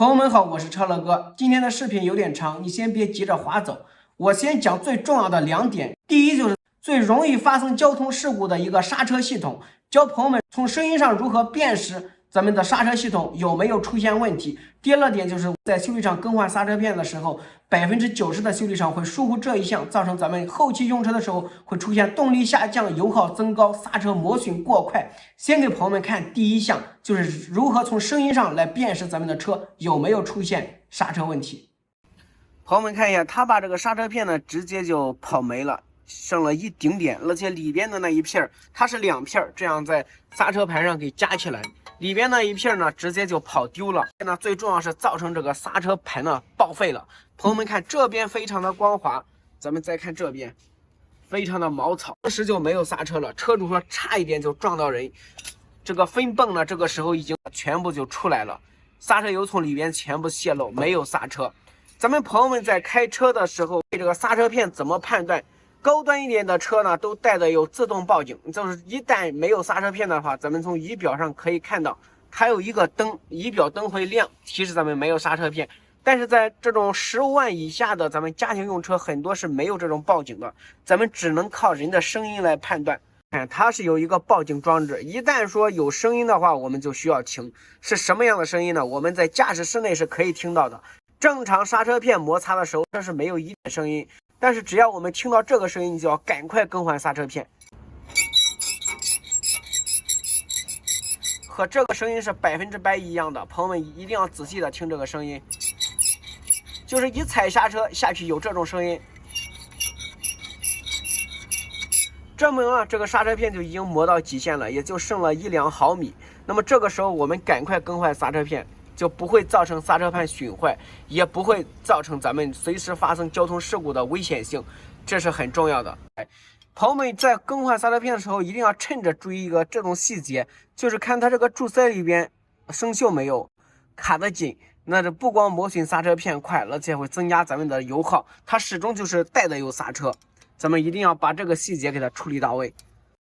朋友们好，我是超乐哥。今天的视频有点长，你先别急着划走，我先讲最重要的2点。第一就是最容易发生交通事故的一个刹车系统，教朋友们从声音上如何辨识咱们的刹车系统有没有出现问题。第二点就是在修理厂更换刹车片的时候，90%的修理厂会疏忽这一项，造成咱们后期用车的时候会出现动力下降、油耗增高、刹车磨损过快。先给朋友们看第一项，就是如何从声音上来辨识咱们的车有没有出现刹车问题。朋友们看一下，他把这个刹车片呢直接就跑没了，剩了一丁点，而且里边的那一片它是2片，这样在刹车盘上给夹起来。里边那一片呢，直接就跑丢了。那最重要是造成这个刹车盘呢报废了。朋友们看，这边非常的光滑，咱们再看这边，非常的毛糙，当时就没有刹车了。车主说差一点就撞到人。这个分泵呢，这个时候已经全部就出来了，刹车油从里边全部泄漏，没有刹车。咱们朋友们在开车的时候，对这个刹车片怎么判断？高端一点的车呢，都带的有自动报警，就是一旦没有刹车片的话，咱们从仪表上可以看到，它有一个灯，仪表灯会亮，提示咱们没有刹车片。但是在这种15万以下的咱们家庭用车，很多是没有这种报警的，咱们只能靠人的声音来判断。看，它是有一个报警装置，一旦说有声音的话，我们就需要停。是什么样的声音呢？我们在驾驶室内是可以听到的。正常刹车片摩擦的时候，这是没有一点声音。但是只要我们听到这个声音，就要赶快更换刹车片。和这个声音是100%一样的，朋友们一定要仔细的听这个声音。就是一踩刹车下去有这种声音，证明了这个刹车片就已经磨到极限了，也就剩了1-2毫米。那么这个时候我们赶快更换刹车片，就不会造成刹车盘损坏，也不会造成咱们随时发生交通事故的危险性，这是很重要的。朋友们在更换刹车片的时候，一定要趁着注意一个这种细节，就是看它这个柱塞里边生锈没有，卡得紧。那这不光磨损刹车片块，而且会增加咱们的油耗，它始终就是带的有刹车，咱们一定要把这个细节给它处理到位。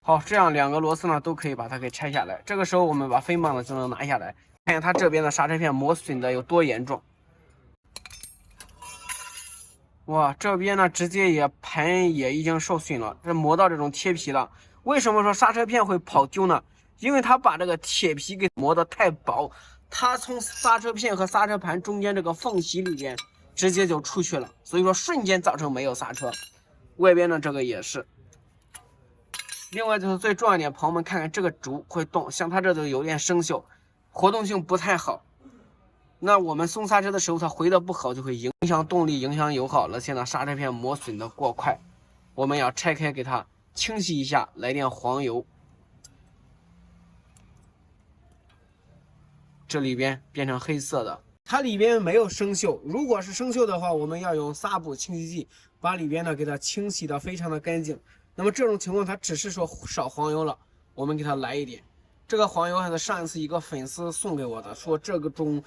好，这样2个螺丝呢都可以把它给拆下来。这个时候我们把分泵呢就能拿下来，看看它这边的刹车片磨损的有多严重。哇，这边呢直接盘也已经受损了，这磨到这种铁皮了。为什么说刹车片会跑丢呢？因为它把这个铁皮给磨得太薄，它从刹车片和刹车盘中间这个缝隙里边直接就出去了，所以说瞬间造成没有刹车。外边的这个也是。另外就是最重要一点，朋友们看看这个轴会动，像它这都有点生锈，活动性不太好。那我们松刹车的时候，它回的不好，就会影响动力，影响油耗，而且呢刹车片磨损的过快。我们要拆开给它清洗一下，来点黄油，这里边变成黑色的，它里边没有生锈。如果是生锈的话，我们要用纱布清洗剂把里边呢给它清洗的非常的干净。那么这种情况，它只是说少黄油了，我们给它来一点。这个黄油还是上一次一个粉丝送给我的，说这个种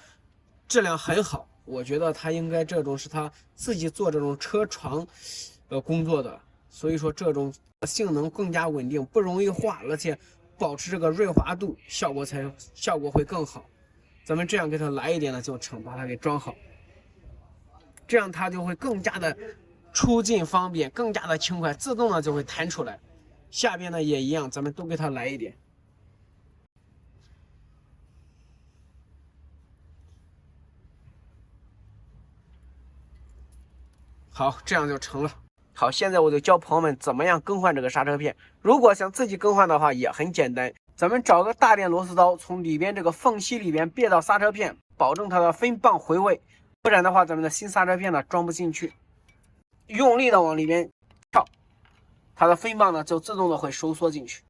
质量很好，我觉得他应该这种是他自己做这种车床工作的，所以说这种性能更加稳定，不容易化，而且保持这个润滑度，效果会更好。咱们这样给它来一点呢就成，把它给装好，这样它就会更加的出进方便，更加的轻快，自动的就会弹出来。下边呢也一样，咱们都给它来一点。好，这样就成了。好，现在我就教朋友们怎么样更换这个刹车片。如果想自己更换的话，也很简单，咱们找个大点螺丝刀，从里边这个缝隙里边别到刹车片，保证它的分泵回位，不然的话，咱们的新刹车片呢装不进去。用力的往里边跳，它的分泵呢就自动的会收缩进去。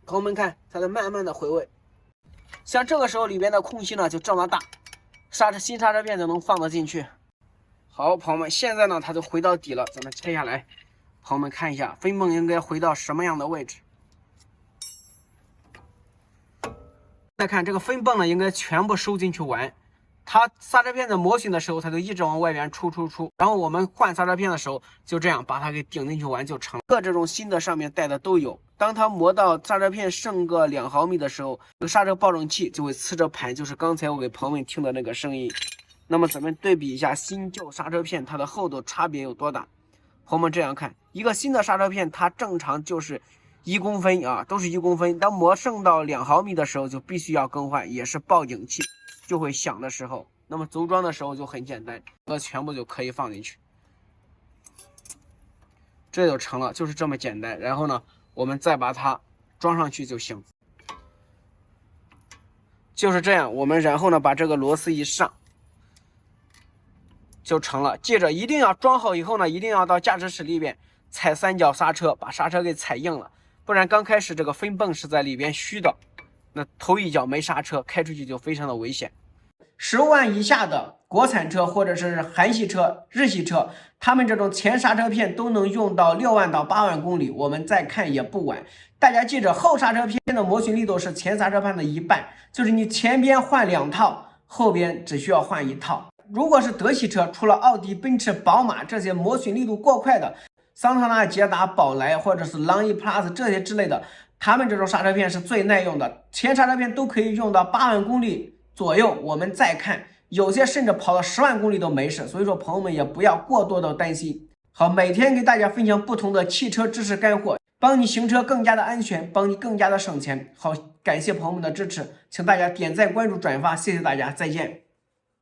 朋友们看，它在慢慢的回位，像这个时候里边的空隙呢就这么大，新刹车片就能放得进去。好，朋友们，现在呢它就回到底了，咱们拆下来，朋友们看一下分泵应该回到什么样的位置。再看这个分泵呢应该全部收进去完，它刹车片在磨损的时候，它就一直往外边出，然后我们换刹车片的时候，就这样把它给顶进去完就成了。各这种新的上面带的都有。当它磨到刹车片剩个2毫米的时候，这个刹车保证器就会呲着盘，就是刚才我给朋友们听的那个声音。那么咱们对比一下新旧刹车片它的厚度差别有多大？朋友们这样看，一个新的刹车片它正常就是1公分啊，都是1公分。当磨剩到2毫米的时候，就必须要更换，也是报警器就会响的时候。那么组装的时候就很简单，这全部就可以放进去，这就成了，就是这么简单。然后呢，我们再把它装上去就行，就是这样。我们然后呢，把这个螺丝一上，就成了。记着，一定要装好以后呢，一定要到驾驶室里边踩3脚刹车，把刹车给踩硬了，不然刚开始这个分泵是在里边虚的，那头一脚没刹车，开出去就非常的危险。15万以下的国产车或者是韩系车、日系车，他们这种前刹车片都能用到6万到8万公里，我们再看也不晚。大家记着，后刹车片的磨损力度是前刹车片的1半，就是你前边换2套，后边只需要换1套。如果是德系车，除了奥迪、奔驰、宝马这些磨损力度过快的，桑塔纳、捷达、宝来或者是朗逸 Plus 这些之类的，他们这种刹车片是最耐用的，前刹车片都可以用到8万公里左右。我们再看，有些甚至跑到10万公里都没事，所以说朋友们也不要过多的担心。好，每天给大家分享不同的汽车知识干货，帮你行车更加的安全，帮你更加的省钱。好，感谢朋友们的支持，请大家点赞、关注、转发，谢谢大家，再见。